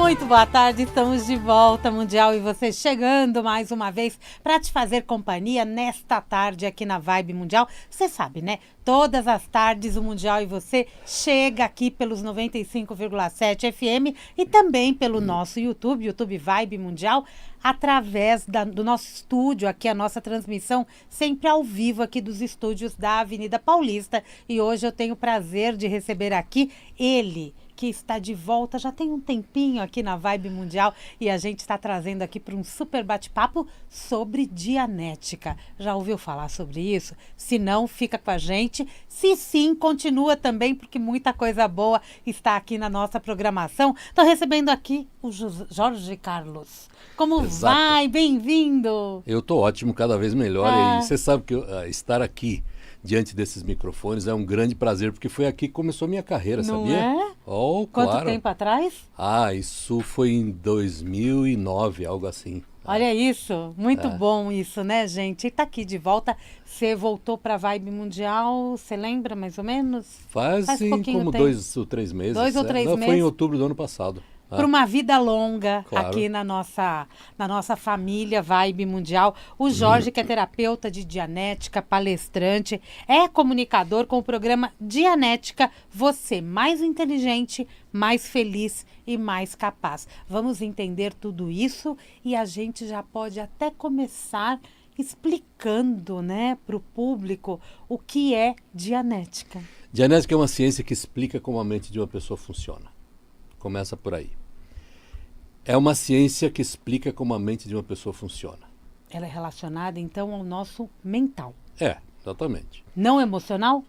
Muito boa tarde, estamos de volta, Mundial, e você chegando mais uma vez para te fazer companhia nesta tarde aqui na Vibe Mundial. Você sabe, né? Todas as tardes o Mundial e você chega aqui pelos 95,7 FM e também pelo nosso YouTube Vibe Mundial, através do nosso estúdio aqui, a nossa transmissão sempre ao vivo aqui dos estúdios da Avenida Paulista. E hoje eu tenho o prazer de receber aqui ele, que está de volta, já tem um tempinho aqui na Vibe Mundial, e a gente está trazendo aqui para um super bate-papo sobre Dianética. Já ouviu falar sobre isso? Se não, fica com a gente. Se sim, continua também, porque muita coisa boa está aqui na nossa programação. Estou recebendo aqui o Jorge Carlos. Como Exato. vai? Bem-vindo! Eu estou ótimo, cada vez melhor. E você sabe que estar aqui diante desses microfones é um grande prazer, porque foi aqui que começou minha carreira, Não sabia? é? Oh, Quanto claro. tempo atrás? Isso foi em 2009, algo assim. Olha isso, muito bom isso, né, gente? E tá aqui de volta, você voltou pra Vibe Mundial, você lembra mais ou menos? Faz pouquinho como tempo. 2 ou 3 meses. 2 ou 3 Não, meses. foi em outubro do ano passado. Para uma vida longa, Claro. aqui na nossa família Vibe Mundial. O Jorge, que é terapeuta de Dianética, palestrante, é comunicador com o programa Dianética, você mais inteligente, mais feliz e mais capaz. Vamos entender tudo isso e a gente já pode até começar explicando, né, para o público o que é Dianética. Dianética é uma ciência que explica como a mente de uma pessoa funciona. Começa por aí. É uma ciência que explica como a mente de uma pessoa funciona. Ela é relacionada, então, ao nosso mental. Exatamente. Não emocional?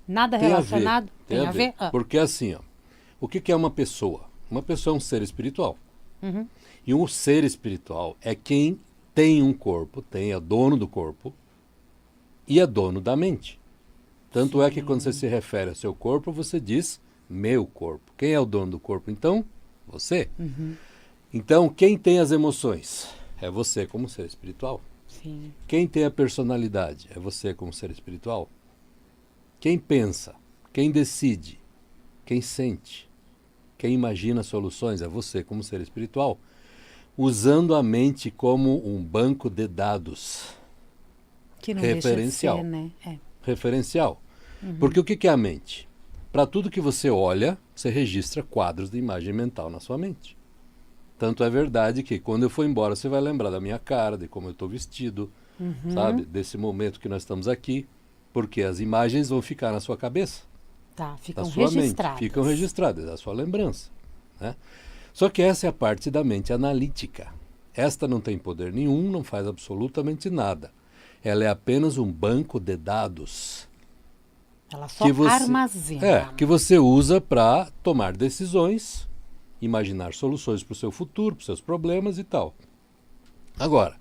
Nada Tem relacionado? Tem a ver. Porque assim, o que é uma pessoa? Uma pessoa é um ser espiritual. Uhum. E um ser espiritual é quem tem um corpo, é dono do corpo e é dono da mente. Tanto é que quando você se refere ao seu corpo, você diz meu corpo. Quem é o dono do corpo, então? Você. Uhum. Então, quem tem as emoções? É você como ser espiritual. Sim. Quem tem a personalidade? É você como ser espiritual. Quem pensa? Quem decide? Quem sente? Quem imagina soluções? É você como ser espiritual. Usando a mente como um banco de dados. Que não referencial. Deixa de ser, né? Referencial. Porque o que é a mente? Para tudo que você olha, você registra quadros de imagem mental na sua mente. Tanto é verdade que quando eu for embora, você vai lembrar da minha cara, de como eu estou vestido, sabe? Desse momento que nós estamos aqui, porque as imagens vão ficar na sua cabeça. Tá, ficam na sua registradas. mente, ficam registradas, é a sua lembrança. Né? Só que essa é a parte da mente analítica. Esta não tem poder nenhum, não faz absolutamente nada. Ela é apenas um banco de dados. Ela só armazena. Que você usa para tomar decisões, imaginar soluções para o seu futuro, para os seus problemas e tal. Agora,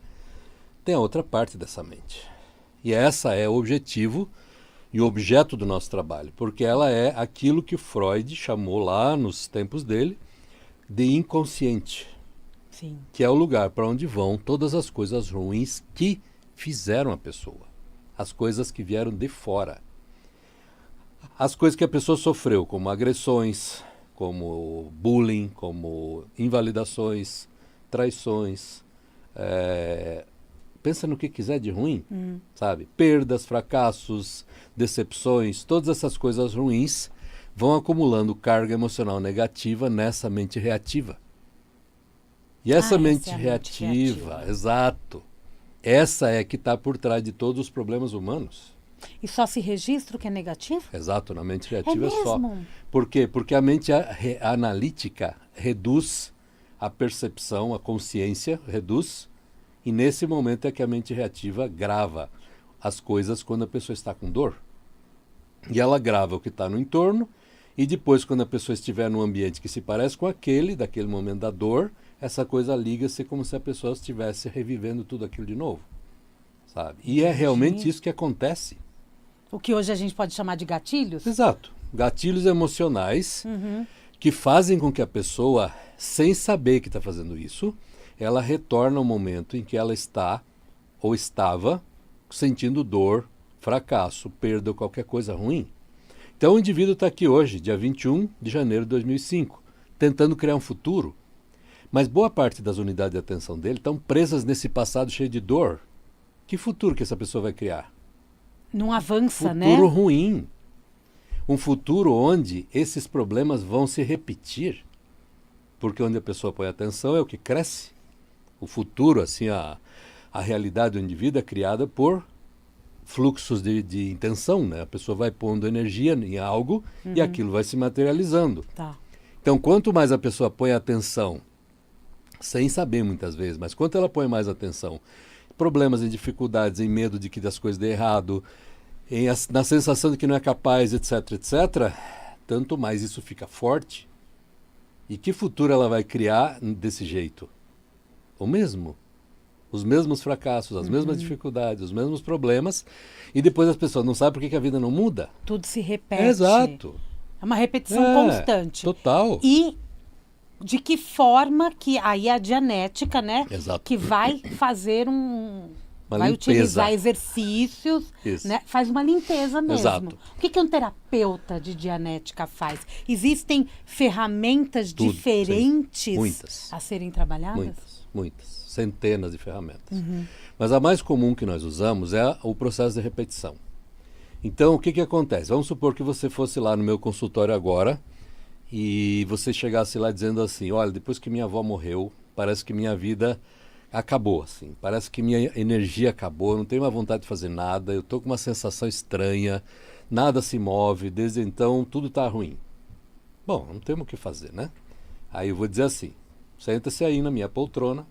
tem a outra parte dessa mente. E essa é o objetivo e o objeto do nosso trabalho, porque ela é aquilo que Freud chamou lá nos tempos dele de inconsciente. Sim. Que é o lugar para onde vão todas as coisas ruins que fizeram a pessoa. As coisas que vieram de fora. As coisas que a pessoa sofreu, como agressões, como bullying, como invalidações, traições, pensa no que quiser de ruim, sabe? Perdas, fracassos, decepções, todas essas coisas ruins vão acumulando carga emocional negativa nessa mente reativa. E essa mente reativa, exato, essa é que está por trás de todos os problemas humanos. E só se registra o que é negativo? Exato, na mente reativa é só. Mesmo? Por quê? Porque a mente analítica reduz a percepção, a consciência reduz, e nesse momento é que a mente reativa grava as coisas quando a pessoa está com dor. E ela grava o que está no entorno, e depois quando a pessoa estiver num ambiente que se parece com aquele, daquele momento da dor, essa coisa liga-se como se a pessoa estivesse revivendo tudo aquilo de novo. Sabe? E é realmente isso que acontece. O que hoje a gente pode chamar de gatilhos? Exato. Gatilhos emocionais que fazem com que a pessoa, sem saber que está fazendo isso, ela retorna ao momento em que ela está ou estava sentindo dor, fracasso, perda ou qualquer coisa ruim. Então o indivíduo está aqui hoje, dia 21 de janeiro de 2005, tentando criar um futuro. Mas boa parte das unidades de atenção dele estão presas nesse passado cheio de dor. Que futuro que essa pessoa vai criar? Não avança, né? Futuro ruim. Um futuro onde esses problemas vão se repetir. Porque onde a pessoa põe atenção é o que cresce. O futuro, assim, a realidade do indivíduo é criada por fluxos de intenção, né? A pessoa vai pondo energia em algo e aquilo vai se materializando. Tá. Então, quanto mais a pessoa põe atenção, sem saber muitas vezes, mas quanto ela põe mais atenção, problemas e dificuldades, em medo de que as coisas dêem errado, na sensação de que não é capaz, etc, etc, tanto mais isso fica forte. E que futuro ela vai criar desse jeito? O mesmo. Os mesmos fracassos, as mesmas dificuldades, os mesmos problemas. E depois as pessoas não sabem por que a vida não muda. Tudo se repete. Exato. É uma repetição constante. Total. E de que forma que aí a dianética, né? Exato. Que vai fazer vai limpeza. Utilizar exercícios, né? Faz uma limpeza mesmo. Exato. O que um terapeuta de dianética faz? Existem ferramentas diferentes muitas, a serem trabalhadas? Muitas. Centenas de ferramentas. Mas a mais comum que nós usamos é o processo de repetição. Então, o que acontece? Vamos supor que você fosse lá no meu consultório agora e você chegasse lá dizendo assim, olha, depois que minha avó morreu, parece que minha vida acabou, assim. Parece que minha energia acabou, eu não tenho mais vontade de fazer nada, eu estou com uma sensação estranha, nada se move, desde então tudo está ruim. Bom, não temos o que fazer, né? Aí eu vou dizer assim, senta-se aí na minha poltrona,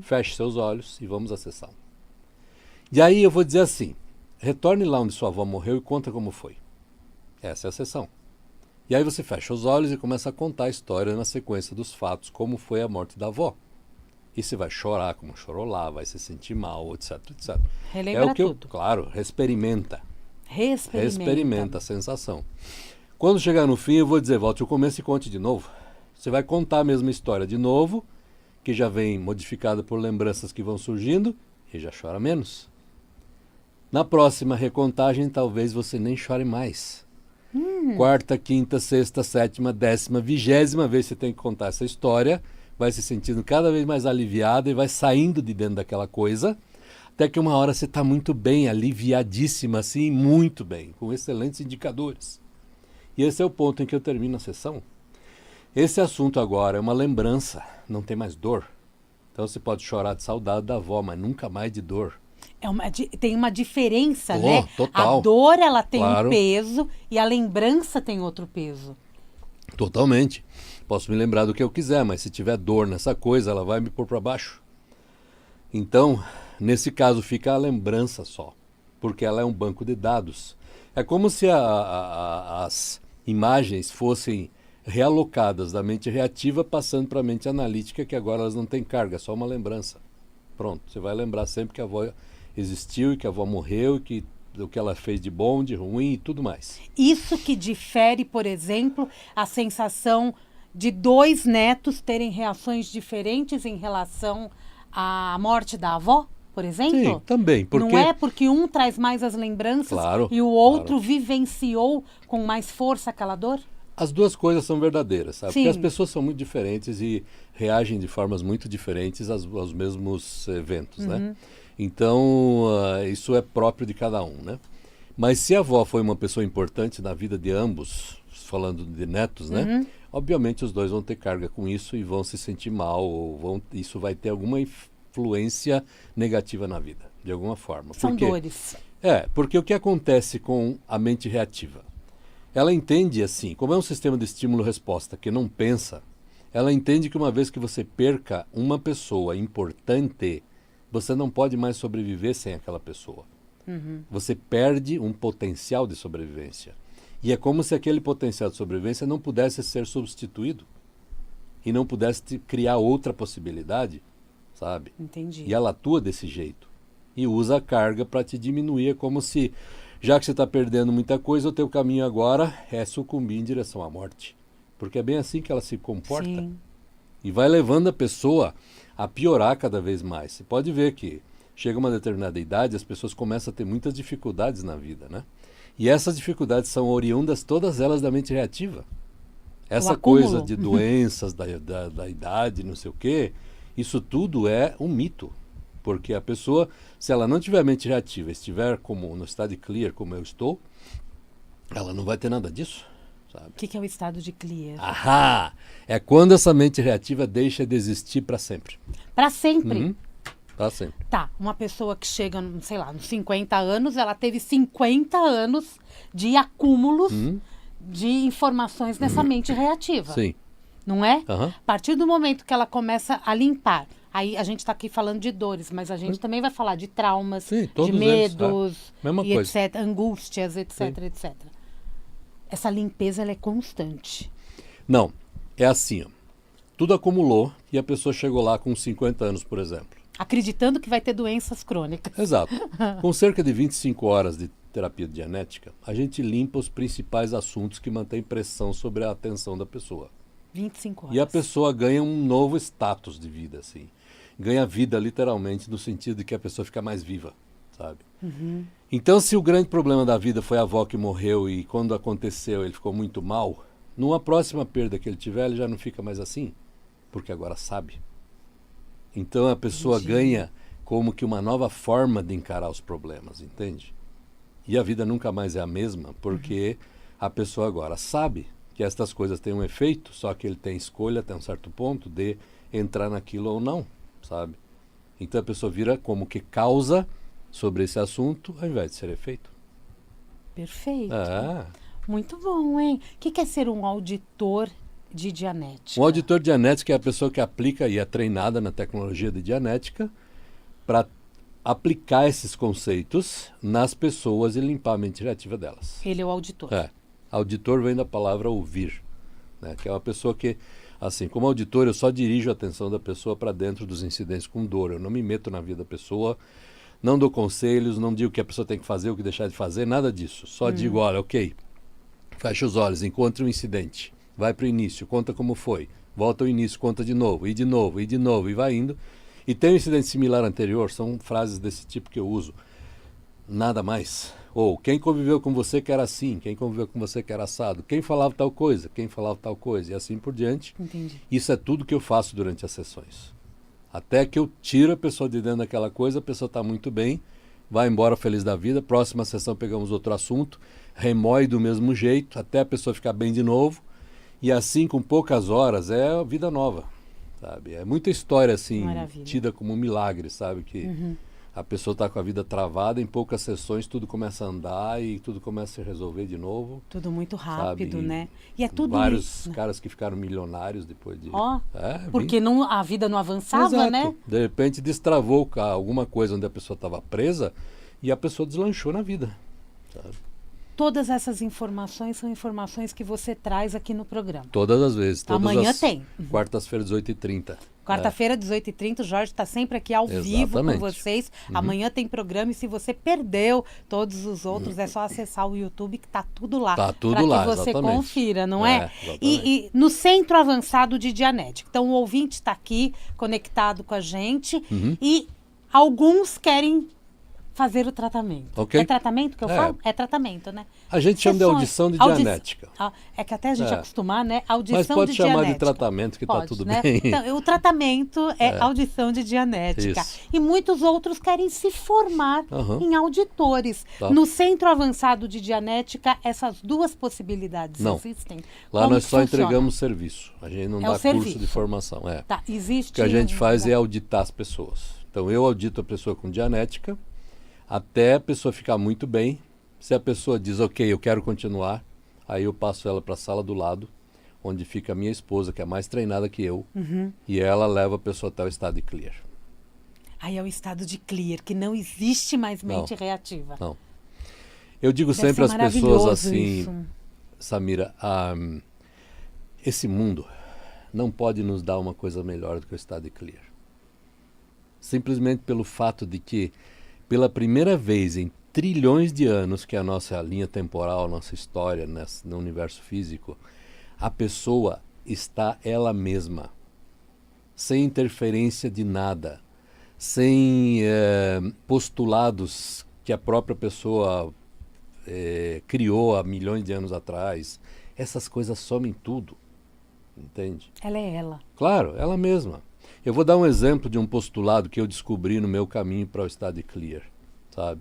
feche seus olhos e vamos à sessão. E aí eu vou dizer assim, retorne lá onde sua avó morreu e conta como foi. Essa é a sessão. E aí você fecha os olhos e começa a contar a história na sequência dos fatos, como foi a morte da avó. E você vai chorar como chorou lá, vai se sentir mal, etc, etc. Relembra tudo. Claro, experimenta a sensação. Quando chegar no fim, eu vou dizer, volte ao começo e conte de novo. Você vai contar a mesma história de novo, que já vem modificada por lembranças que vão surgindo, e já chora menos. Na próxima recontagem, talvez você nem chore mais. Quarta, quinta, sexta, sétima, 10ª, 20ª vez você tem que contar essa história, vai se sentindo cada vez mais aliviado e vai saindo de dentro daquela coisa, até que uma hora você está muito bem, aliviadíssima, assim, muito bem, com excelentes indicadores. E esse é o ponto em que eu termino a sessão. Esse assunto agora é uma lembrança, não tem mais dor. Então você pode chorar de saudade da avó, mas nunca mais de dor. Tem uma diferença, né? Total. A dor, ela tem Claro. um peso e a lembrança tem outro peso. Totalmente. Posso me lembrar do que eu quiser, mas se tiver dor nessa coisa, ela vai me pôr para baixo. Então, nesse caso, fica a lembrança só, porque ela é um banco de dados. É como se as imagens fossem realocadas da mente reativa, passando para a mente analítica, que agora elas não têm carga, é só uma lembrança. Pronto, você vai lembrar sempre que a avó existiu e que a avó morreu, e que o que ela fez de bom, de ruim e tudo mais. Isso que difere, por exemplo, a sensação de dois netos terem reações diferentes em relação à morte da avó, por exemplo? Sim, também. Porque... Não é porque um traz mais as lembranças e o outro vivenciou com mais força aquela dor? As duas coisas são verdadeiras, sabe? Sim. Porque as pessoas são muito diferentes e reagem de formas muito diferentes aos mesmos eventos, né? Então, isso é próprio de cada um, né? Mas se a avó foi uma pessoa importante na vida de ambos, falando de netos, né? Obviamente os dois vão ter carga com isso e vão se sentir mal, ou isso vai ter alguma influência negativa na vida, de alguma forma. São dores. Porque o que acontece com a mente reativa? Ela entende assim, como é um sistema de estímulo-resposta que não pensa, ela entende que uma vez que você perca uma pessoa importante, você não pode mais sobreviver sem aquela pessoa. Você perde um potencial de sobrevivência. E é como se aquele potencial de sobrevivência não pudesse ser substituído e não pudesse criar outra possibilidade, sabe? Entendi. E ela atua desse jeito e usa a carga para te diminuir. É como se, já que você está perdendo muita coisa, o teu caminho agora é sucumbir em direção à morte. Porque é bem assim que ela se comporta. Sim. E vai levando a pessoa a piorar cada vez mais. Você pode ver que chega uma determinada idade, as pessoas começam a ter muitas dificuldades na vida, né? E essas dificuldades são oriundas, todas elas, da mente reativa. Essa coisa de doenças da idade, não sei o quê, isso tudo é um mito. Porque a pessoa, se ela não tiver mente reativa, estiver como no estado de clear, como eu estou, ela não vai ter nada disso, sabe? O que é o estado de clear? Ahá! É quando essa mente reativa deixa de existir para sempre. Para sempre? Uhum. Para sempre. Tá, uma pessoa que chega, sei lá, nos 50 anos, ela teve 50 anos de acúmulos de informações nessa mente reativa. Sim. Não é? Aham. A partir do momento que ela começa a limpar, aí a gente está aqui falando de dores, mas a gente também vai falar de traumas, Sim, de todos medos, Mesma e coisa. etc, angústias, etc, Sim. etc. Essa limpeza, ela é constante. Não, é assim, ó. Tudo acumulou e a pessoa chegou lá com 50 anos, por exemplo. Acreditando que vai ter doenças crônicas. Exato. Com cerca de 25 horas de terapia dianética, a gente limpa os principais assuntos que mantêm pressão sobre a atenção da pessoa. 25 horas. E a pessoa ganha um novo status de vida, assim. Ganha vida, literalmente, no sentido de que a pessoa fica mais viva, sabe? Então, se o grande problema da vida foi a avó que morreu e quando aconteceu ele ficou muito mal, numa próxima perda que ele tiver, ele já não fica mais assim, porque agora sabe. Então, a pessoa ganha como que uma nova forma de encarar os problemas, entende? E a vida nunca mais é a mesma, porque a pessoa agora sabe que estas coisas têm um efeito, só que ele tem escolha até um certo ponto de entrar naquilo ou não, sabe? Então a pessoa vira como que causa sobre esse assunto ao invés de ser efeito. Perfeito. Ah. Muito bom, hein? O que é ser um auditor de dianética? Um auditor de dianética é a pessoa que aplica e é treinada na tecnologia de dianética para aplicar esses conceitos nas pessoas e limpar a mente reativa delas. Ele é o auditor. É. Auditor vem da palavra ouvir, né? Que é uma pessoa que, assim, como auditor, eu só dirijo a atenção da pessoa para dentro dos incidentes com dor. Eu não me meto na vida da pessoa, não dou conselhos, não digo o que a pessoa tem que fazer, o que deixar de fazer, nada disso. Só digo, olha, ok, fecha os olhos, encontre um incidente, vai para o início, conta como foi, volta ao início, conta de novo, e de novo, e de novo, e vai indo. E tem um incidente similar anterior, são frases desse tipo que eu uso. Nada mais. Ou quem conviveu com você que era assim, quem conviveu com você que era assado, quem falava tal coisa, quem falava tal coisa, e assim por diante. Entendi. Isso é tudo que eu faço durante as sessões. Até que eu tiro a pessoa de dentro daquela coisa, a pessoa está muito bem, vai embora feliz da vida, próxima sessão pegamos outro assunto, remoe do mesmo jeito, até a pessoa ficar bem de novo, e assim com poucas horas é a vida nova, sabe? É muita história assim, Maravilha. tida como um milagre, sabe? Que a pessoa está com a vida travada, em poucas sessões tudo começa a andar e tudo começa a se resolver de novo. Tudo muito rápido, Sabe, né? E é tudo Vários isso. caras que ficaram milionários depois de... Ó, É, porque não, a vida não avançava, Exato. né? De repente destravou alguma coisa onde a pessoa estava presa e a pessoa deslanchou na vida, sabe? Todas essas informações são informações que você traz aqui no programa. Todas as vezes. Todas Amanhã as tem. Quartas-feiras, 18h30. Quarta-feira, 18h30, o Jorge está sempre aqui ao vivo com Exatamente. vocês. Amanhã tem programa e se você perdeu todos os outros, é só acessar o YouTube que tá tudo lá. Tá tudo pra lá, que você exatamente. confira, não É, é? exatamente. E no Centro Avançado de Dianética. Então o ouvinte está aqui conectado com a gente e alguns querem fazer o tratamento. Ok. É tratamento que eu É. falo? É tratamento, né? A gente chama de Sessões. audição de dianética. É que até a gente É. acostumar, né? Audição Mas pode de chamar dianética. de tratamento que tá Pode, tudo né? bem. Então, o tratamento é audição de dianética. Isso. E muitos outros querem se formar Aham. em auditores. Tá. No Centro Avançado de Dianética, essas duas possibilidades Não. existem. Lá Como nós que só funciona? entregamos serviço. A gente não É dá o curso serviço. de formação. É. Tá, existe... O que a gente faz é auditar as pessoas. Então eu audito a pessoa com dianética até a pessoa ficar muito bem. Se a pessoa diz, ok, eu quero continuar, aí eu passo ela para a sala do lado, onde fica a minha esposa, que é mais treinada que eu, e ela leva a pessoa até o estado de clear. Aí é o estado de clear, que não existe mais Não. mente reativa. Não. Eu digo Deve sempre ser às pessoas maravilhoso assim, isso. Samira, esse mundo não pode nos dar uma coisa melhor do que o estado de clear. Simplesmente pelo fato de que, pela primeira vez em trilhões de anos, que é a nossa linha temporal, a nossa história no universo físico, a pessoa está ela mesma, sem interferência de nada, sem postulados que a própria pessoa criou há milhões de anos atrás. Essas coisas somem tudo. entende? Ela é ela. Claro, ela mesma. Eu vou dar um exemplo de um postulado que eu descobri no meu caminho para o estado de clear, sabe?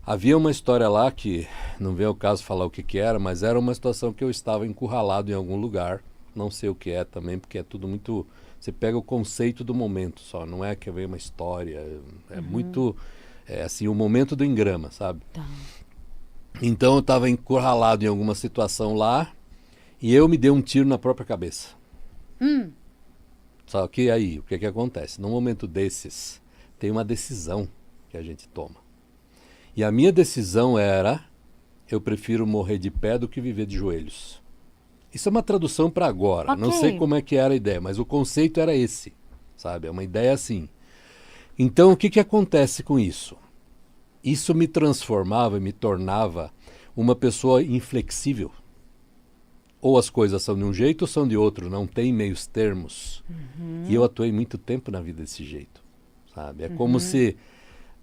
Havia uma história lá que, não vem ao caso falar o que que era, mas era uma situação que eu estava encurralado em algum lugar, não sei o que é também, porque é tudo muito... Você pega o conceito do momento só, não é que vem uma história, é muito... É assim, o momento do engrama, sabe? Tá. Então eu estava encurralado em alguma situação lá e eu me dei um tiro na própria cabeça. Só que aí, o que que acontece? Num momento desses, tem uma decisão que a gente toma. E a minha decisão era, eu prefiro morrer de pé do que viver de joelhos. Isso é uma tradução para agora. Ok. Não sei como é que era a ideia, mas o conceito era esse, sabe? É uma ideia assim. Então, o que que acontece com isso? Isso me transformava e me tornava uma pessoa inflexível. Ou as coisas são de um jeito ou são de outro, não tem meios termos. E eu atuei muito tempo na vida desse jeito, sabe? É como se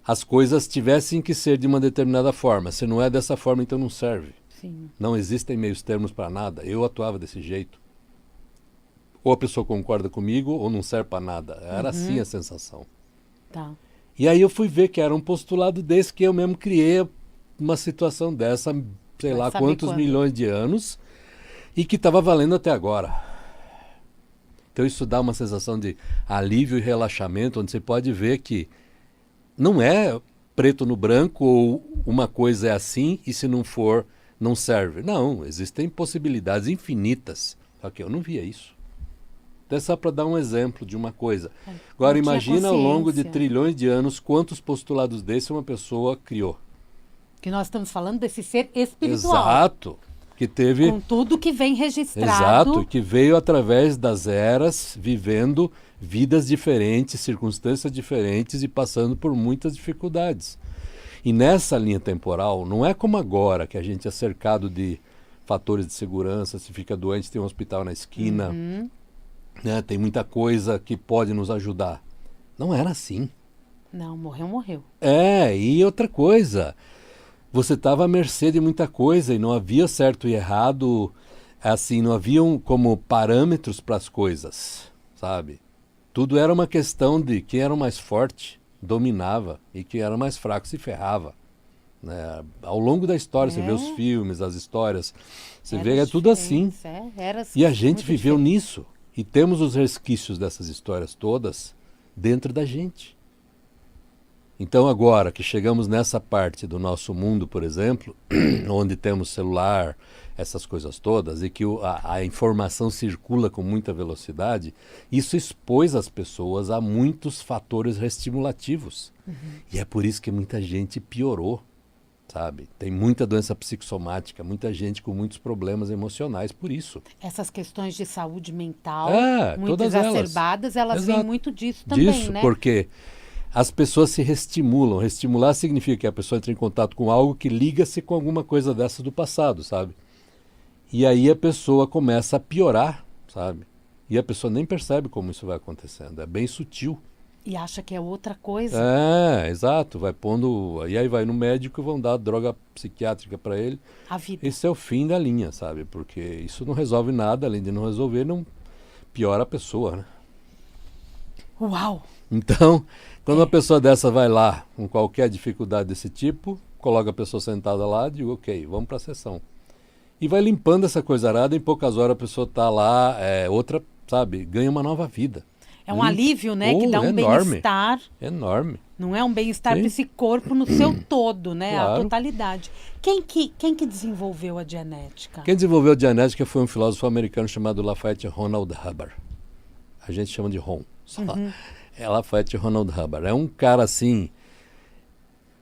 as coisas tivessem que ser de uma determinada forma. Se não é dessa forma, então não serve. Sim. Não existem meios termos para nada. Eu atuava desse jeito. Ou a pessoa concorda comigo ou não serve para nada. Era assim a sensação. Tá. E aí eu fui ver que era um postulado desse que eu mesmo criei uma situação dessa, sei Vai lá saber quantos quando. milhões de anos, e que estava valendo até agora. Então isso dá uma sensação de alívio e relaxamento, onde você pode ver que não é preto no branco ou uma coisa é assim e se não for, não serve. Não, existem possibilidades infinitas. Só que eu não via isso. Então é só para dar um exemplo de uma coisa. Agora não tinha imagina ao longo de consciência. trilhões de anos quantos postulados desse uma pessoa criou. Que nós estamos falando desse ser espiritual. Exato. Que teve... Com tudo que vem registrado. Exato, que veio através das eras, vivendo vidas diferentes, circunstâncias diferentes e passando por muitas dificuldades. E nessa linha temporal, não é como agora, que a gente é cercado de fatores de segurança, se fica doente tem um hospital na esquina, né, tem muita coisa que pode nos ajudar. Não era assim. Não, morreu, morreu. E outra coisa, você estava à mercê de muita coisa e não havia certo e errado, assim, não haviam como parâmetros para as coisas, sabe? Tudo era uma questão de quem era o mais forte, dominava, e quem era o mais fraco se ferrava. Né? Ao longo da história, você vê os filmes, as histórias, você Era vê que é tudo assim. diferente, era E a gente muito viveu diferente. nisso. E temos os resquícios dessas histórias todas dentro da gente. Então agora que chegamos nessa parte do nosso mundo, por exemplo, onde temos celular, essas coisas todas, e que a informação circula com muita velocidade, isso expôs as pessoas a muitos fatores reestimulativos. E é por isso que muita gente piorou, sabe? Tem muita doença psicossomática, muita gente com muitos problemas emocionais por isso. Essas questões de saúde mental, muito todas elas. exacerbadas, elas vêm Exato. muito disso também, Disso, né? porque as pessoas se reestimulam. Reestimular significa que a pessoa entra em contato com algo que liga-se com alguma coisa dessa do passado, sabe? E aí a pessoa começa a piorar, sabe? E a pessoa nem percebe como isso vai acontecendo. É bem sutil. E acha que é outra coisa. Exato. Vai pondo... E aí vai no médico e vão dar droga psiquiátrica para ele. A vida. Esse é o fim da linha, sabe? Porque isso não resolve nada, além de não resolver, não piora a pessoa, né? Uau! Então, quando uma pessoa dessa vai lá com qualquer dificuldade desse tipo, coloca a pessoa sentada lá e diz, ok, vamos para a sessão. E vai limpando essa coisa arada, em poucas horas a pessoa está lá, outra, sabe, ganha uma nova vida. É um alívio, né? Que dá um enorme, bem-estar. enorme. Não é um bem-estar Sim. para esse corpo no seu todo, né? A Claro. totalidade. Quem que desenvolveu a genética? Quem desenvolveu a genética foi um filósofo americano chamado Lafayette Ronald Hubbard. A gente chama de Ron. Só. É Lafayette Ronald Hubbard. É um cara assim...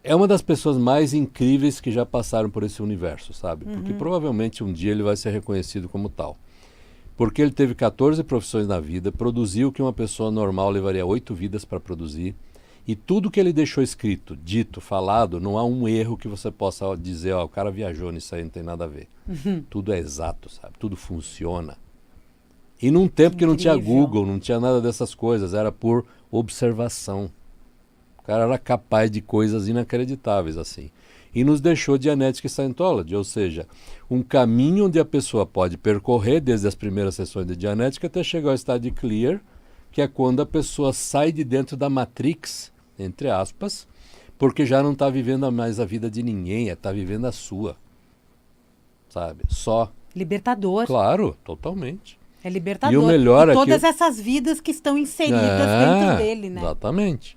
É uma das pessoas mais incríveis que já passaram por esse universo, sabe? Porque provavelmente um dia ele vai ser reconhecido como tal. Porque ele teve 14 profissões na vida, produziu o que uma pessoa normal levaria 8 vidas para produzir. E tudo que ele deixou escrito, dito, falado, não há um erro que você possa dizer, ó, o cara viajou nisso aí, não tem nada a ver. Tudo é exato, sabe? Tudo funciona. E num tempo que não tinha Incrível. Google, não tinha nada dessas coisas, era por observação. O cara era capaz de coisas inacreditáveis, assim. e nos deixou Dianética e Scientology, ou seja, um caminho onde a pessoa pode percorrer desde as primeiras sessões de Dianética até chegar ao estado de clear, que é quando a pessoa sai de dentro da Matrix, entre aspas, porque já não está vivendo mais a vida de ninguém, está vivendo a sua, sabe? Só. Libertador. Claro, totalmente. É libertador. E o melhor e é todas que... essas vidas que estão inseridas dentro dele, né? Exatamente.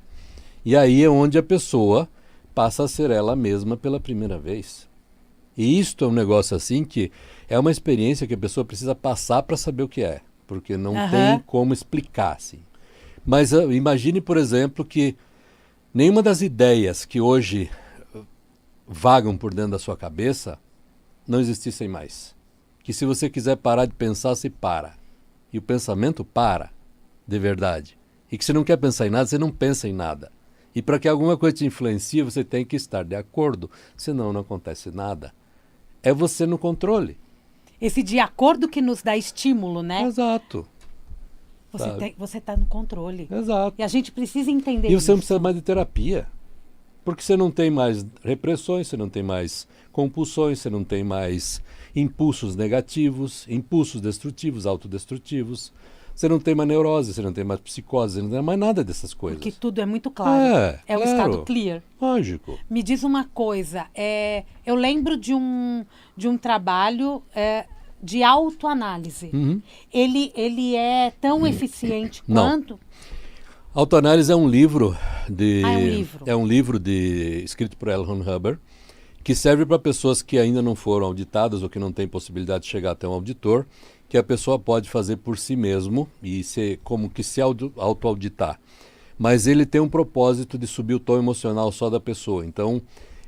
E aí é onde a pessoa passa a ser ela mesma pela primeira vez. E isto é um negócio assim que é uma experiência que a pessoa precisa passar para saber o que é, porque não tem como explicar assim. Mas imagine, por exemplo, que nenhuma das ideias que hoje vagam por dentro da sua cabeça não existissem mais. Que se você quiser parar de pensar, você para. E o pensamento para, de verdade. E que se não quer pensar em nada, você não pensa em nada. E para que alguma coisa te influencie, você tem que estar de acordo, senão não acontece nada. É você no controle. Esse de acordo que nos dá estímulo, né? Exato. Você está no controle. Exato. E a gente precisa entender isso. E você não isso. precisa mais de terapia. Porque você não tem mais repressões, você não tem mais compulsões, você não tem mais impulsos negativos, impulsos destrutivos, autodestrutivos. Você não tem mais neurose, você não tem mais psicose, você não tem mais nada dessas coisas. Porque tudo é muito claro. É o estado clear. Lógico. Me diz uma coisa, eu lembro de um trabalho de autoanálise. Uhum. Ele é tão eficiente quanto... Autoanálise é um livro é um livro. Escrito por L. Ron Hubbard, que serve para pessoas que ainda não foram auditadas ou que não têm possibilidade de chegar até um auditor, que a pessoa pode fazer por si mesmo e como que se auto-auditar. Mas ele tem um propósito de subir o tom emocional só da pessoa. Então,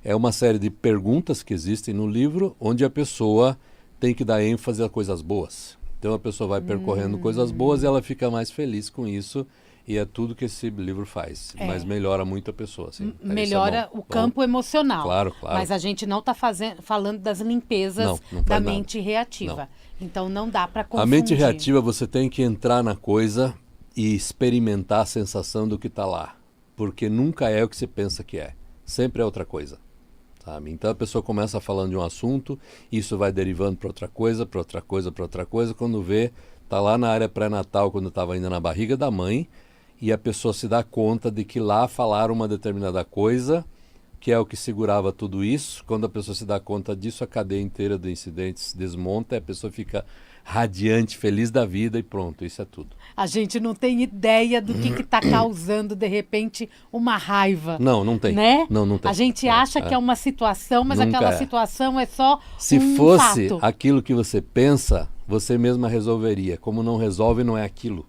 é uma série de perguntas que existem no livro, onde a pessoa tem que dar ênfase a coisas boas. Então, a pessoa vai percorrendo coisas boas e ela fica mais feliz com isso. E é tudo que esse livro faz. Mas melhora muito a pessoa. Assim. Melhora o campo emocional. Claro. Mas a gente não está falando das limpezas da mente reativa. Então não dá para confundir. A mente reativa você tem que entrar na coisa e experimentar a sensação do que está lá. Porque nunca é o que você pensa que é. Sempre é outra coisa. Sabe? Então a pessoa começa falando de um assunto, isso vai derivando para outra coisa, para outra coisa, para outra coisa. Quando vê, está lá na área pré-natal, quando estava ainda na barriga da mãe, e a pessoa se dá conta de que lá falaram uma determinada coisa, que é o que segurava tudo isso. Quando a pessoa se dá conta disso, a cadeia inteira do incidente se desmonta e a pessoa fica radiante, feliz da vida e pronto, isso é tudo. A gente não tem ideia do que está causando, de repente, uma raiva. Não tem. Né? Não tem. A gente acha que é uma situação, mas Nunca aquela situação é só Se um fosse fato. aquilo que você pensa, você mesma resolveria. Como não resolve, não é aquilo.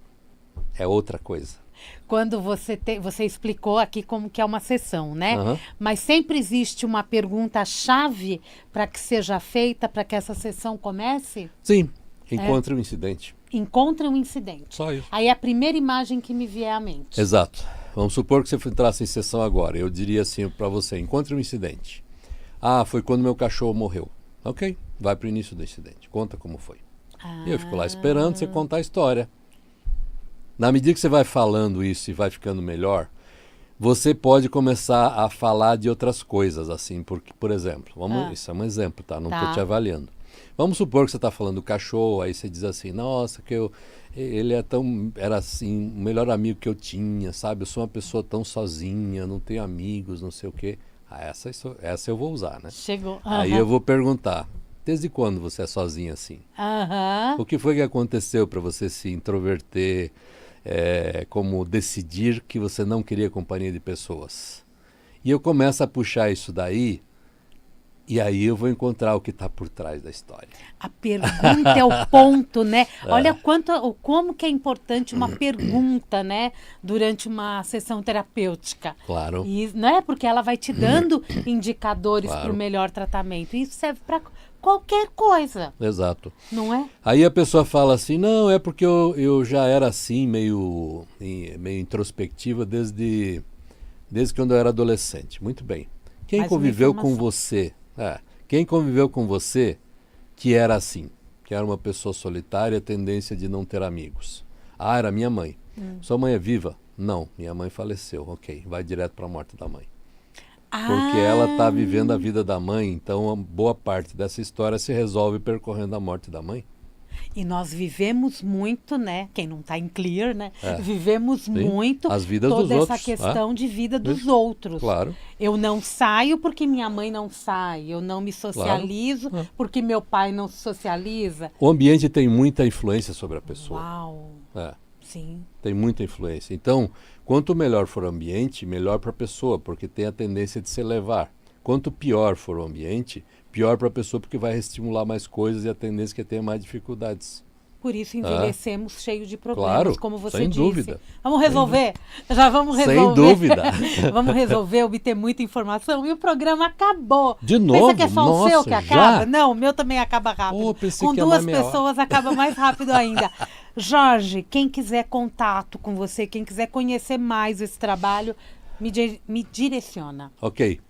É outra coisa. Quando você explicou aqui como que é uma sessão, né? Uhum. Mas sempre existe uma pergunta-chave para que seja feita, para que essa sessão comece? Sim, encontre um incidente. Encontre um incidente. Só isso. Aí é a primeira imagem que me vier à mente. Exato. Vamos supor que você entrasse em sessão agora. Eu diria assim para você, encontre um incidente. Ah, foi quando meu cachorro morreu. Ok, vai para o início do incidente. Conta como foi. E eu fico lá esperando você contar a história. Na medida que você vai falando isso e vai ficando melhor, você pode começar a falar de outras coisas, assim, porque, por exemplo, isso é um exemplo, tá? Não estou te avaliando. Vamos supor que você está falando do cachorro, aí você diz assim, nossa, ele era assim, o melhor amigo que eu tinha, sabe? Eu sou uma pessoa tão sozinha, não tenho amigos, não sei o quê. Ah, essa eu vou usar, né? Chegou. Aí eu vou perguntar, desde quando você é sozinha assim? O que foi que aconteceu para você se introverter, como decidir que você não queria companhia de pessoas? E eu começo a puxar isso daí, e aí eu vou encontrar o que está por trás da história. A pergunta é o ponto, né? Olha como que é importante uma pergunta, né? Durante uma sessão terapêutica. Claro. E, não é? Porque ela vai te dando indicadores para o melhor tratamento. E isso serve para qualquer coisa. Exato. Não é? Aí a pessoa fala assim, não, é porque eu já era assim, meio introspectiva desde quando eu era adolescente. Muito bem. Quem conviveu com você? Quem conviveu com você que era assim? Que era uma pessoa solitária, tendência de não ter amigos. Ah, era minha mãe. Sua mãe é viva? Não, minha mãe faleceu. Ok, vai direto para a morte da mãe. porque ela está vivendo a vida da mãe, então a boa parte dessa história se resolve percorrendo a morte da mãe. E nós vivemos muito, né? Quem não está em clear, né? Vivemos muito as vidas toda dos essa outros, questão de vida dos outros. Claro. Eu não saio porque minha mãe não sai. Eu não me socializo porque meu pai não se socializa. O ambiente tem muita influência sobre a pessoa. Uau! Sim. Tem muita influência. Então, quanto melhor for o ambiente, melhor para a pessoa, porque tem a tendência de se elevar. Quanto pior for o ambiente, pior para a pessoa, porque vai estimular mais coisas e a tendência é que tenha mais dificuldades. Por isso envelhecemos cheio de problemas, claro, como você sem disse. Dúvida. Vamos resolver? Já vamos resolver. Sem dúvida. Vamos resolver, obter muita informação e o programa acabou. De novo? Pensa que é só o seu que acaba? Já? Não, o meu também acaba rápido. Com duas pessoas acaba mais rápido ainda. Jorge, quem quiser contato com você, quem quiser conhecer mais esse trabalho, me direciona. Ok.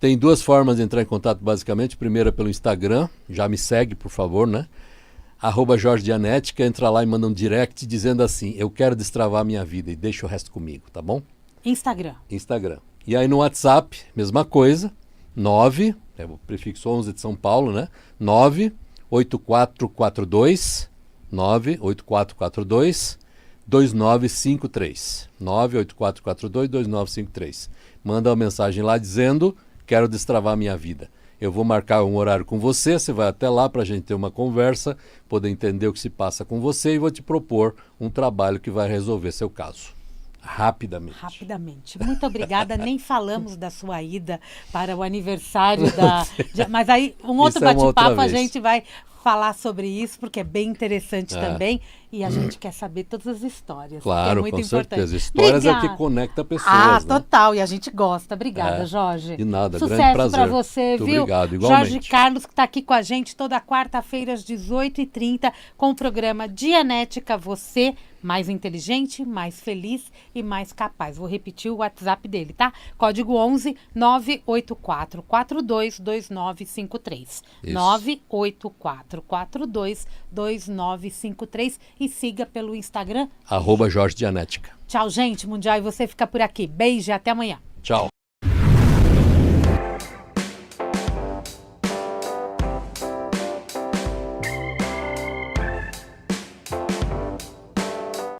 Tem duas formas de entrar em contato, basicamente. Primeira pelo Instagram, já me segue, por favor, né? @JorgeDianética, entra lá e manda um direct dizendo assim, eu quero destravar a minha vida e deixa o resto comigo, tá bom? Instagram. E aí no WhatsApp, mesma coisa, 9, é o prefixo 11 de São Paulo, né? 98442 2953. 984422953. Manda uma mensagem lá dizendo, quero destravar a minha vida. Eu vou marcar um horário com você, você vai até lá para a gente ter uma conversa, poder entender o que se passa com você e vou te propor um trabalho que vai resolver seu caso. Rapidamente. Muito obrigada. Nem falamos da sua ida para o aniversário da... Mas aí, um outro bate-papo a gente vai falar sobre isso, porque é bem interessante também. E a gente quer saber todas as histórias. Claro, é muito com importante. certeza. Histórias é o que conecta pessoas. Total. E a gente gosta. Obrigada, Jorge. De nada, sucesso grande prazer. Para você, muito viu? Obrigado, igualmente. Jorge Carlos, que está aqui com a gente toda quarta-feira às 18h30, com o programa Dianética Você, mais inteligente, mais feliz e mais capaz. Vou repetir o WhatsApp dele, tá? Código 11 984 42 2953. 984 42 2953 e siga pelo Instagram @JorgeDianética. Tchau, gente. Mundial, e você fica por aqui. Beijo e até amanhã. Tchau.